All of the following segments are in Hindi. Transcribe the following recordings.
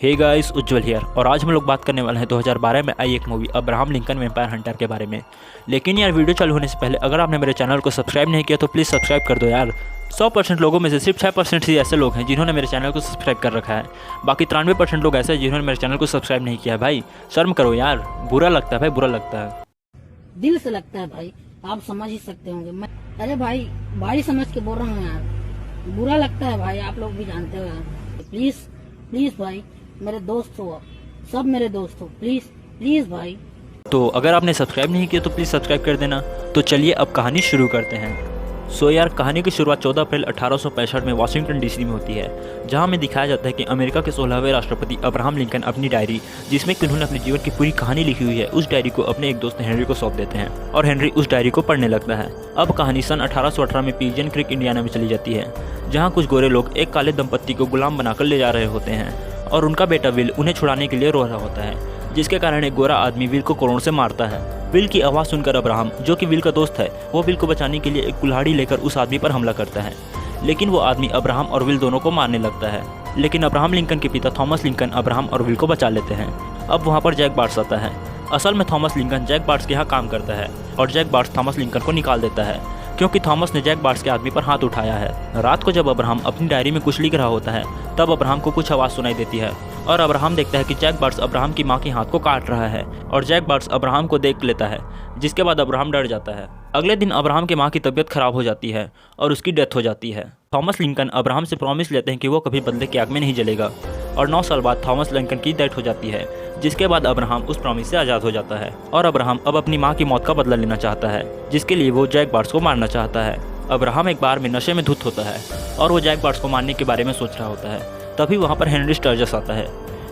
हे गाइस, उज्जवल हियर और आज हम लोग बात करने वाले हैं 2012 में आई एक movie Abraham Lincoln vampire Hunter के बारे में। लेकिन यार वीडियो चालू होने से पहले अगर आपने मेरे चैनल को सब्सक्राइब नहीं किया तो प्लीज़ सब्सक्राइब कर दो यार। 100% लोगों में से सिर्फ 6% ही ऐसे लोग हैं जिन्होंने मेरे चैनल को सब्सक्राइब कर रखा है। बाकी 93% लोग ऐसे हैं जिन्होंने मेरे चैनल को सब्सक्राइब नहीं किया है। भाई शर्म करो यार, बुरा लगता है भाई, बुरा लगता है। दिल से लगता है भाई, आप समझ ही सकते होंगे। मैं अरे भाई समझ के बोल रहा हूँ यार, बुरा लगता है भाई, आप लोग भी जानते हो यार। प्लीज प्लीज भाई, मेरे दोस्त हो आप, सब मेरे दोस्त हो, प्लीज प्लीज भाई। तो अगर आपने सब्सक्राइब नहीं किया तो प्लीज़ सब्सक्राइब कर देना। तो चलिए अब कहानी शुरू करते हैं। सो यार, कहानी की शुरुआत 14 अप्रैल 1865 में वाशिंगटन डीसी में होती है, जहां में दिखाया जाता है कि अमेरिका के 16वें राष्ट्रपति अब्राहम लिंकन अपनी डायरी, जिसमें कि उन्होंने अपने जीवन की पूरी कहानी लिखी हुई है, उस डायरी को अपने एक दोस्त हेनरी को सौंप देते हैं और हेनरी उस डायरी को पढ़ने लगता है। अब कहानी सन 1818 में पिजन क्रीक इंडियाना में चली जाती है, जहाँ कुछ गोरे लोग एक काले दंपत्ति को गुलाम बनाकर ले जा रहे होते हैं और उनका बेटा विल उन्हें छुड़ाने के लिए रो रहा होता है, जिसके कारण एक गोरा आदमी विल को कोड़ों से मारता है। विल की आवाज़ सुनकर अब्राहम, जो कि विल का दोस्त है, वो विल को बचाने के लिए एक कुल्हाड़ी लेकर उस आदमी पर हमला करता है। लेकिन वो आदमी अब्राहम और विल दोनों को मारने लगता है। लेकिन अब्राहम लिंकन के पिता थॉमस लिंकन अब्राहम और विल को बचा लेते हैं। अब वहाँ पर जैक बार्ट्स आता है। असल में थॉमस लिंकन जैक बार्ट्स के यहाँ काम करता है और जैक बार्ट्स थॉमस लिंकन को निकाल देता है, क्योंकि थॉमस ने जैक बार्ट्स के आदमी पर हाथ उठाया है। रात को जब अब्राहम अपनी डायरी में कुछ लिख रहा होता है, तब अब्राहम को कुछ आवाज़ सुनाई देती है और अब्राहम देखता है कि जैक बार्ट्स अब्राहम की माँ के हाथ को काट रहा है और जैक बार्ट्स अब्राहम को देख लेता है, जिसके बाद अब्राहम डर जाता है। अगले दिन अब्राहम की माँ की तबीयत खराब हो जाती है और उसकी डेथ हो जाती है। थॉमस लिंकन अब्राहम से प्रॉमिस लेते हैं कि वो कभी बदले की आग में नहीं जलेगा और 9 साल बाद थॉमस लिंकन की डेथ हो जाती है, जिसके बाद अब्राहम उस प्रॉमिस से आज़ाद हो जाता है और अब्राहम अब अपनी माँ की मौत का बदला लेना चाहता है, जिसके लिए वो जैक बार्ट्स को मारना चाहता है। अब्राहम एक बार में नशे में धुत होता है और वो जैक बार्ट्स को मारने के बारे में सोच रहा होता है। तभी वहाँ पर हेनरी स्टर्जस आता है।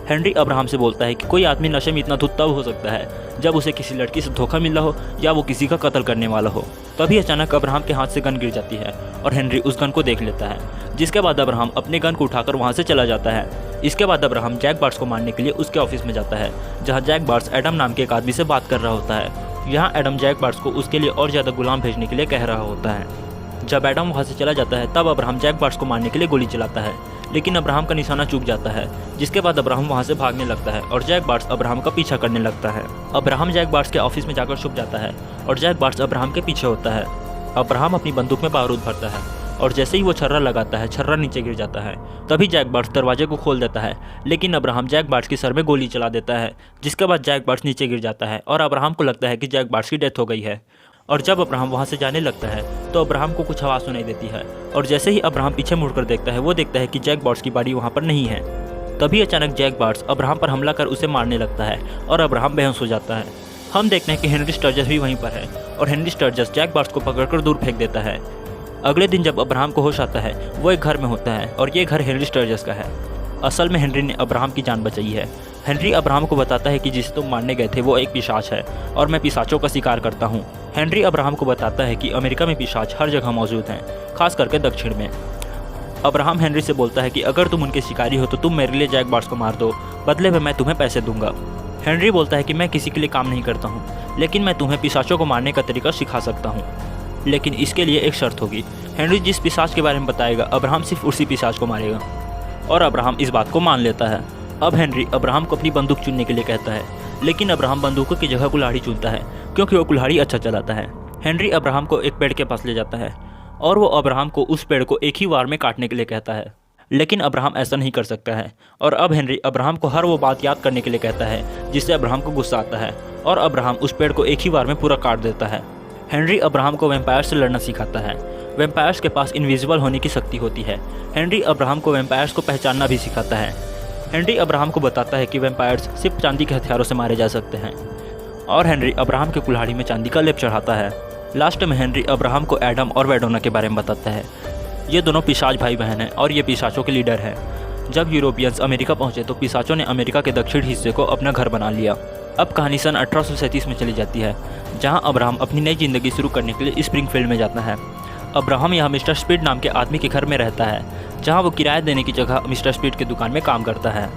हेनरी अब्राहम से बोलता है कि कोई आदमी नशे में इतना धुत तब हो सकता है जब उसे किसी लड़की से धोखा मिला हो या वो किसी का कत्ल करने वाला हो। तभी अचानक अब्राहम के हाथ से गन गिर जाती है और हेनरी उस गन को देख लेता है, जिसके बाद अब्राहम अपने गन को उठाकर वहाँ से चला जाता है। इसके बाद अब्राहम जैक बार्ट्स को मारने के लिए उसके ऑफिस में जाता है, जहाँ जैक बार्ट्स एडम नाम के एक आदमी से बात कर रहा होता है। यहाँ एडम जैक बार्ट्स को उसके लिए और ज़्यादा गुलाम भेजने के लिए कह रहा होता है। जब एडम वहाँ से चला जाता है, तब अब्राहम जैक बार्ट्स को मारने के लिए गोली चलाता है, लेकिन अब्राहम का निशाना चूक जाता है, जिसके बाद अब्राहम वहाँ से भागने लगता है और जैक बार्ट्स अब्राहम का पीछा करने लगता है। अब्राहम जैक बार्ट्स के ऑफिस में जाकर छुप जाता है और जैक बार्ट्स अब्राहम के पीछे होता है। अब्राहम अपनी बंदूक में बारूद भरता है और जैसे ही वो छर्रा लगाता है, छर्रा नीचे गिर जाता है। तभी जैक बार्ट्स दरवाजे को खोल देता है, लेकिन अब्राहम जैक बार्ट्स के सर में गोली चला देता है, जिसके बाद जैक बार्ट्स नीचे गिर जाता है और अब्राहम को लगता है कि जैक बार्ट्स की डेथ हो गई है। और जब अब्राहम वहाँ से जाने लगता है तो अब्राहम को कुछ आवाज़ सुनाई देती है और जैसे ही अब्राहम पीछे मुड़कर देखता है, वो देखता है कि जैक बार्ट्स की बॉडी वहाँ पर नहीं है। तभी अचानक जैक बार्ट्स अब्राहम पर हमला कर उसे मारने लगता है और अब्राहम बेहोश हो जाता है। हम देखते हैं कि हेनरी स्टर्जस भी वहीं पर है और हेनरी स्टर्जस जैक बार्ट्स को पकड़कर दूर फेंक देता है। अगले दिन जब अब्राहम को होश आता है, वो एक घर में होता है और ये घर हेनरी स्टर्जस का है। असल में हेनरी ने अब्राहम की जान बचाई है। हेनरी अब्राहम को बताता है कि जिसे तुम मारने गए थे वो एक पिशाच है और मैं पिशाचों का शिकार करता हूँ। हेनरी अब्राहम को बताता है कि अमेरिका में पिशाच हर जगह मौजूद हैं, खास करके दक्षिण में। अब्राहम हेनरी से बोलता है कि अगर तुम उनके शिकारी हो तो तुम मेरे लिए जैक बार्ट्स को मार दो, बदले में मैं तुम्हें पैसे दूंगा। हेनरी बोलता है कि मैं किसी के लिए काम नहीं करता हूँ, लेकिन मैं तुम्हें पिशाचों को मारने का तरीका सिखा सकता हूँ, लेकिन इसके लिए एक शर्त होगी। हेनरी जिस पिशाच के बारे में बताएगा, अब्राहम सिर्फ उसी पिशाच को मारेगा और अब्राहम इस बात को मान लेता है। अब हेनरी अब्राहम को अपनी बंदूक चुनने के लिए कहता है, लेकिन अब्राहम बंदूकों की जगह कुल्हाड़ी चुनता है, क्योंकि वो कुल्हाड़ी अच्छा चलाता है। हेनरी अब्राहम को एक पेड़ के पास ले जाता है और वो अब्राहम को उस पेड़ को एक ही वार में काटने के लिए कहता है, लेकिन अब्राहम ऐसा नहीं कर सकता है और अब हेनरी अब्राहम को हर वो बात याद करने के लिए कहता है जिससे अब्राहम को गुस्सा आता है और अब्राहम उस पेड़ को एक ही बार में पूरा काट देता है। हेनरी अब्राहम को वैम्पायर से लड़ना सिखाता है। वैम्पायर्स के पास इनविजिबल होने की शक्ति होती है। हेनरी अब्राहम को वैम्पायर्स को पहचानना भी सिखाता है। हेनरी अब्राहम को बताता है कि वैम्पायर्स सिर्फ चांदी के हथियारों से मारे जा सकते हैं और हेनरी अब्राहम के कुल्हाड़ी में चांदी का लेप चढ़ाता है। लास्ट में हेनरी अब्राहम को एडम और वेडोना के बारे में बताता है। ये दोनों पिशाच भाई बहन हैं और ये पिशाचों के लीडर हैं। जब यूरोपियंस अमेरिका पहुंचे तो पिशाचों ने अमेरिका के दक्षिण हिस्से को अपना घर बना लिया। अब कहानी सन 1837 में चली जाती है, जहां अब्राहम अपनी नई जिंदगी शुरू करने के लिए स्प्रिंगफील्ड में जाता है। अब्राहम यहाँ मिस्टर स्पीड नाम के आदमी के घर में रहता है, जहाँ वो किराया देने की जगह मिस्टर स्पीड की दुकान में काम करता है।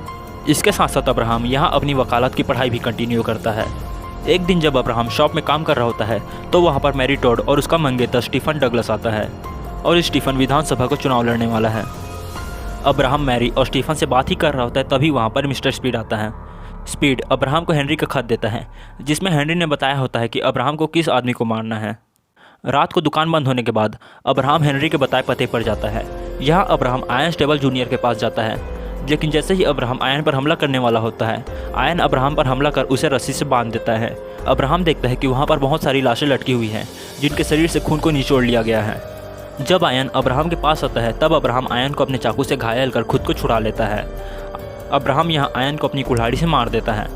इसके साथ साथ अब्राहम यहाँ अपनी वकालत की पढ़ाई भी कंटिन्यू करता है। एक दिन जब अब्राहम शॉप में काम कर रहा होता है तो वहाँ पर मैरी टॉड और उसका मंगेतर स्टीफन डगलस आता है और स्टीफन विधानसभा को चुनाव लड़ने वाला है। अब्राहम मैरी और स्टीफन से बात ही कर रहा होता है, तभी वहाँ पर मिस्टर स्पीड आता है। स्पीड अब्राहम को हेनरी का खत देता है, जिसमें हेनरी ने बताया होता है कि अब्राहम को किस आदमी को मारना है। रात को दुकान बंद होने के बाद अब्राहम हेनरी के बताए पते पर जाता है। यहाँ अब्राहम आयन स्टेबल जूनियर के पास जाता है, लेकिन जैसे ही अब्राहम आयन पर हमला करने वाला होता है, आयन अब्राहम पर हमला कर उसे रस्सी से बांध देता है। अब्राहम देखता है कि वहाँ पर बहुत सारी लाशें लटकी हुई हैं, जिनके शरीर से खून को निचोड़ लिया गया है। जब आयन अब्राहम के पास आता है, तब अब्राहम आयन को अपने चाकू से घायल कर खुद को छुड़ा लेता है। अब्राहम यहाँ आयन को अपनी कुल्हाड़ी से मार देता है।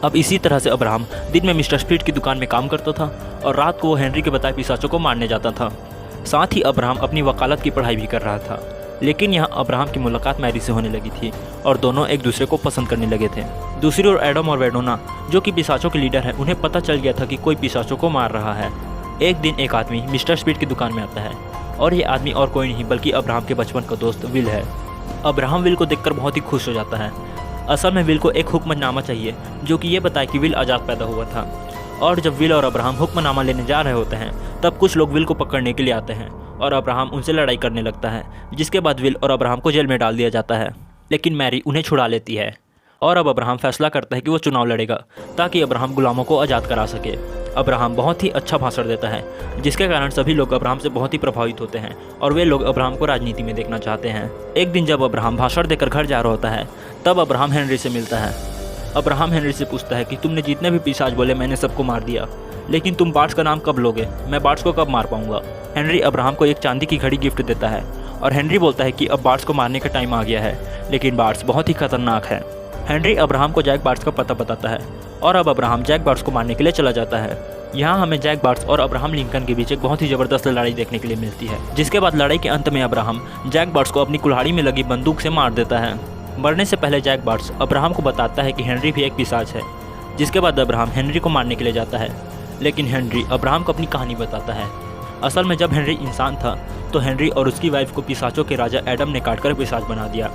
अब इसी तरह से अब्राहम दिन में मिस्टर स्पीड की दुकान में काम करता था और रात को वो हेनरी के बताए पिशाचों को मारने जाता था। साथ ही अब्राहम अपनी वकालत की पढ़ाई भी कर रहा था। लेकिन यहाँ अब्राहम की मुलाकात मैरी से होने लगी थी और दोनों एक दूसरे को पसंद करने लगे थे। दूसरी ओर एडम और वेडोना, जो कि पिशाचों के लीडर हैं, उन्हें पता चल गया था कि कोई पिशाचों को मार रहा है। एक दिन एक आदमी मिस्टर स्पीड की दुकान में आता है और ये आदमी और कोई नहीं बल्कि अब्राहम के बचपन का दोस्त विल है। अब्राहम विल को देखकर बहुत ही खुश हो जाता है। असल में विल को एक हुक्मनामा चाहिए जो कि ये बताए कि विल आज़ाद पैदा हुआ था। और जब विल और अब्राहम हुक्मनामा लेने जा रहे होते हैं, तब कुछ लोग विल को पकड़ने के लिए आते हैं और अब्राहम उनसे लड़ाई करने लगता है, जिसके बाद विल और अब्राहम को जेल में डाल दिया जाता है। लेकिन मैरी उन्हें छुड़ा लेती है और अब अब्राहम फैसला करता है कि वो चुनाव लड़ेगा ताकि अब्राहम गुलामों को आज़ाद करा सके। अब्राहम बहुत ही अच्छा भाषण देता है, जिसके कारण सभी लोग अब्राहम से बहुत ही प्रभावित होते हैं और वे लोग अब्राहम को राजनीति में देखना चाहते हैं। एक दिन जब अब्राहम भाषण देकर घर जा रहा होता है, तब अब्राहम हेनरी से मिलता है। अब्राहम हेनरी से पूछता है कि तुमने जितने भी पिशाच बोले मैंने सबको मार दिया, लेकिन तुम बार्ट्स का नाम कब लोगे? मैं बार्ट्स को कब मार पाऊंगा? हेनरी अब्राहम को एक चांदी की घड़ी गिफ्ट देता है और हेनरी बोलता है कि अब बार्ट्स को मारने का टाइम आ गया है, लेकिन बार्ट्स बहुत ही खतरनाक है। हेनरी अब्राहम को जैक बार्ट्स का पता बताता है और अब अब्राहम जैक बार्ट्स को मारने के लिए चला जाता है। यहाँ हमें जैक बार्ट्स और अब्राहम लिंकन के बीच एक बहुत ही ज़बरदस्त लड़ाई देखने के लिए मिलती है, जिसके बाद लड़ाई के अंत में अब्राहम जैक बार्ट्स को अपनी कुल्हाड़ी में लगी बंदूक से मार देता है। मरने से पहले जैक बार्ट्स अब्राहम को बताता है कि हेनरी भी एक पिशाच है, जिसके बाद अब्राहम हेनरी को मारने के लिए जाता है। लेकिन हेनरी अब्राहम को अपनी कहानी बताता है। असल में जब हेनरी इंसान था तो हेनरी और उसकी वाइफ को पिशाचों के राजा एडम ने काटकर पिशाच बना दिया।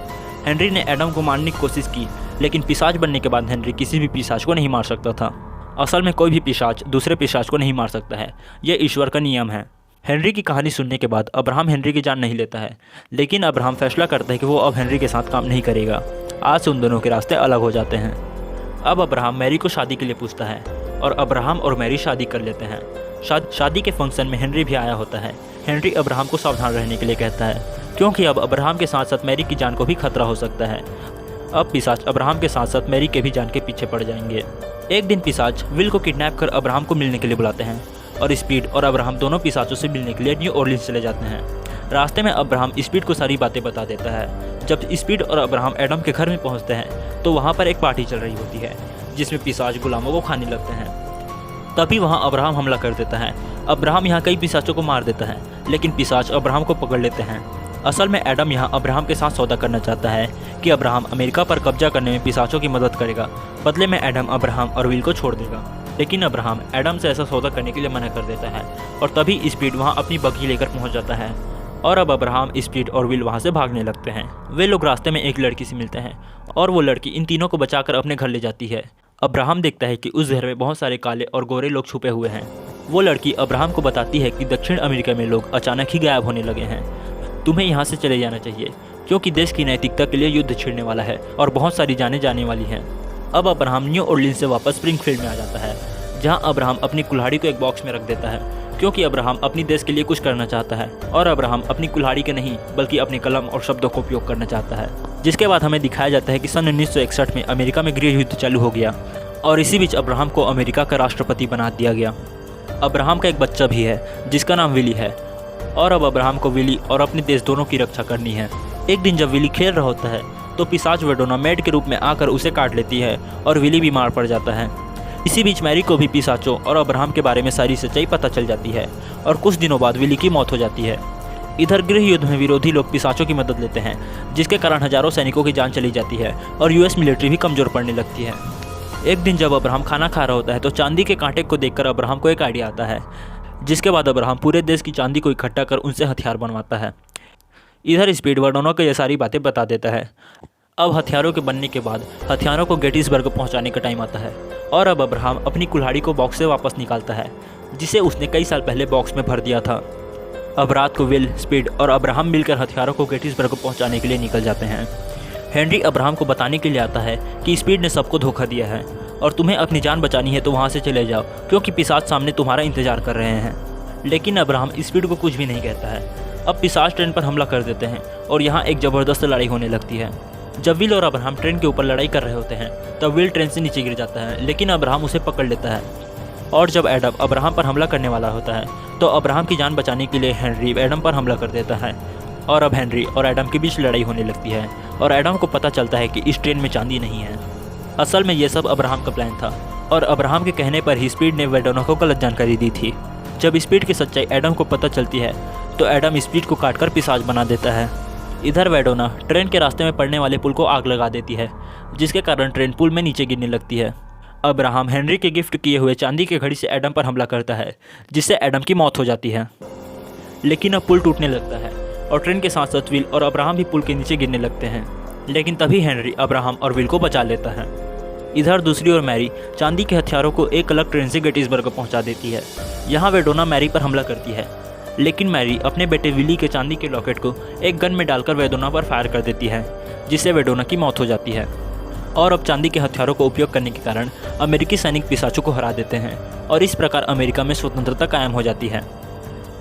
हेनरी ने एडम को मारने की कोशिश की, लेकिन पिशाच बनने के बाद हेनरी किसी भी पिशाच को नहीं मार सकता था। असल में कोई भी पिशाच दूसरे पिशाच को नहीं मार सकता है, यह ईश्वर का नियम है। हेनरी की कहानी सुनने के बाद अब्राहम हेनरी की जान नहीं लेता है, लेकिन अब्राहम फैसला करता है कि वो अब हेनरी के साथ काम नहीं करेगा। आज से उन दोनों के रास्ते अलग हो जाते हैं। अब अब्राहम मैरी को शादी के लिए पूछता है और अब्राहम और मैरी शादी कर लेते हैं। शादी के फंक्शन में हेनरी भी आया होता है। हेनरी अब्राहम को सावधान रहने के लिए कहता है, क्योंकि अब अब्राहम के साथ साथ मैरी की जान को भी खतरा हो सकता है। अब पिशाच अब्राहम के साथ साथ मैरी के भी जान के पीछे पड़ जाएंगे। एक दिन पिशाच विल को किडनैप कर अब्राहम को मिलने के लिए बुलाते हैं और स्पीड और अब्राहम दोनों पिशाचों से मिलने के लिए न्यू ऑर्लिन्स चले जाते हैं। रास्ते में अब्राहम स्पीड को सारी बातें बता देता है। जब स्पीड और अब्राहम एडम के घर में पहुंचते हैं तो वहां पर एक पार्टी चल रही होती है, जिसमें पिशाच गुलामों को खाने लगते हैं। तभी वहां अब्राहम हमला कर देता है। अब्राहम यहाँ कई पिशाचों को मार देता है, लेकिन पिशाच अब्राहम को पकड़ लेते हैं। असल में एडम यहाँ अब्राहम के साथ सौदा करना चाहता है कि अब्राहम अमेरिका पर कब्जा करने में पिशाचों की मदद करेगा। बदले में एडम अब्राहम और विल को छोड़ देगा, लेकिन अब्राहम एडम से ऐसा सौदा करने के लिए मना कर देता है और तभी स्पीड वहाँ अपनी बग्घी लेकर पहुँच जाता है और अब अब्राहम, स्पीड और विल वहाँ से भागने लगते हैं। वे लोग रास्ते में एक लड़की से मिलते हैं और वो लड़की इन तीनों को बचाकर अपने घर ले जाती है। अब्राहम देखता है कि उस घर में बहुत सारे काले और गोरे लोग छुपे हुए हैं। वो लड़की अब्राहम को बताती है कि दक्षिण अमेरिका में लोग अचानक ही गायब होने लगे हैं। तुम्हें यहाँ से चले जाना चाहिए, क्योंकि देश की नैतिकता के लिए युद्ध छिड़ने वाला है और बहुत सारी जानें जाने वाली हैं। अब अब्राहम न्यू ऑर्लिन्स से वापस स्प्रिंगफील्ड में आ जाता है, जहाँ अब्राहम अपनी कुल्हाड़ी को एक बॉक्स में रख देता है, क्योंकि अब्राहम अपनी देश के लिए कुछ करना चाहता है और अब्राहम अपनी कुल्हाड़ी के नहीं बल्कि अपने कलम और शब्दों का उपयोग करना चाहता है। जिसके बाद हमें दिखाया जाता है कि सन 1961 में अमेरिका में गृह युद्ध चालू हो गया और इसी बीच अब्राहम को अमेरिका का राष्ट्रपति बना दिया गया। अब्राहम का एक बच्चा भी है जिसका नाम विली है और अब अब्राहम को विली और अपने देश दोनों की रक्षा करनी है। एक दिन जब विली खेल रहा होता है तो पिशाच वेडोना मेड के रूप में आकर उसे काट लेती है और विली बीमार पड़ जाता है। इसी बीच मैरी को भी पिशाचों और अब्राहम के बारे में सारी सच्चाई पता चल जाती है और कुछ दिनों बाद विली की मौत हो जाती है। इधर गृह युद्ध में विरोधी लोग पिशाचों की मदद लेते हैं, जिसके कारण हजारों सैनिकों की जान चली जाती है और यूएस मिलिट्री भी कमजोर पड़ने लगती है। एक दिन जब अब्राहम खाना खा रहा होता है तो चांदी के कांटे को देखकर अब्राहम को एक आइडिया आता है, जिसके बाद अब्राहम पूरे देश की चांदी को इकट्ठा कर उनसे हथियार बनवाता है। इधर स्पीड वेडोना को ये सारी बातें बता देता है। अब हथियारों के बनने के बाद हथियारों को गेटिसबर्ग पहुंचाने का टाइम आता है और अब अब्राहम अपनी कुल्हाड़ी को बॉक्स से वापस निकालता है, जिसे उसने कई साल पहले बॉक्स में भर दिया था। अब रात को विल, स्पीड और अब्राहम मिलकर हथियारों को गेटिसबर्ग को पहुंचाने के लिए निकल जाते हैं। हेनरी अब्राहम को बताने के लिए आता है कि स्पीड ने सबको धोखा दिया है और तुम्हें अपनी जान बचानी है तो वहाँ से चले जाओ क्योंकि पिशाच सामने तुम्हारा इंतजार कर रहे हैं। लेकिन अब्राहम स्पीड को कुछ भी नहीं कहता है। अब पिशाच ट्रेन पर हमला कर देते हैं और यहाँ एक ज़बरदस्त लड़ाई होने लगती है। जब विल और अब्राहम ट्रेन के ऊपर लड़ाई कर रहे होते हैं तब विल ट्रेन से नीचे गिर जाता है, लेकिन अब्राहम उसे पकड़ लेता है। और जब एडम अब्राहम पर हमला करने वाला होता है तो अब्राहम की जान बचाने के लिए हेनरी एडम पर हमला कर देता है और अब हेनरी और एडम के बीच लड़ाई होने लगती है और एडम को पता चलता है कि इस ट्रेन में चांदी नहीं है। असल में ये सब अब्राहम का प्लान था और अब्राहम के कहने पर ही स्पीड ने वेडोना को गलत जानकारी दी थी। जब स्पीड की सच्चाई एडम को पता चलती है तो एडम स्पीड को काटकर पिशाच बना देता है। इधर वेडोना ट्रेन के रास्ते में पड़ने वाले पुल को आग लगा देती है, जिसके कारण ट्रेन पुल में नीचे गिरने लगती है। अब्राहम हेनरी के गिफ्ट किए हुए चांदी के घड़ी से एडम पर हमला करता है, जिससे एडम की मौत हो जाती है। लेकिन अब पुल टूटने लगता है और ट्रेन के साथ साथ विल और अब्राहम भी पुल के नीचे गिरने लगते हैं, लेकिन तभी हेनरी अब्राहम और विल को बचा लेता है। इधर दूसरी ओर मैरी चांदी के हथियारों को एक अलग ट्रेन से गेटिसबर्ग पहुंचा देती है। यहाँ वेडोना मैरी पर हमला करती है, लेकिन मैरी अपने बेटे विली के चांदी के लॉकेट को एक गन में डालकर वेडोना पर फायर कर देती है, जिससे वेडोना की मौत हो जाती है। और अब चांदी के हथियारों को उपयोग करने के कारण अमेरिकी सैनिक पिशाचों को हरा देते हैं और इस प्रकार अमेरिका में स्वतंत्रता कायम हो जाती है।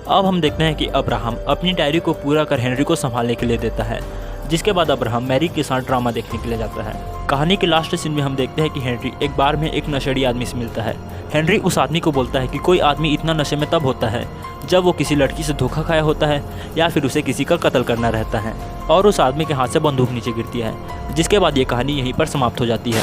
अब हम देखते हैं कि अब्राहम अपनी डायरी को पूरा कर हेनरी को संभालने के लिए देता है, जिसके बाद अब्राहम मैरी के साथ ड्रामा देखने के लिए जाता है। कहानी के लास्ट सीन में हम देखते हैं कि हेनरी एक बार में एक नशेड़ी आदमी से मिलता है। हेनरी उस आदमी को बोलता है कि कोई आदमी इतना नशे में तब होता है जब वो किसी लड़की से धोखा खाया होता है या फिर उसे किसी का कत्ल करना रहता है, और उस आदमी के हाथ से बंदूक नीचे गिरती है, जिसके बाद ये कहानी यहीं पर समाप्त हो जाती है।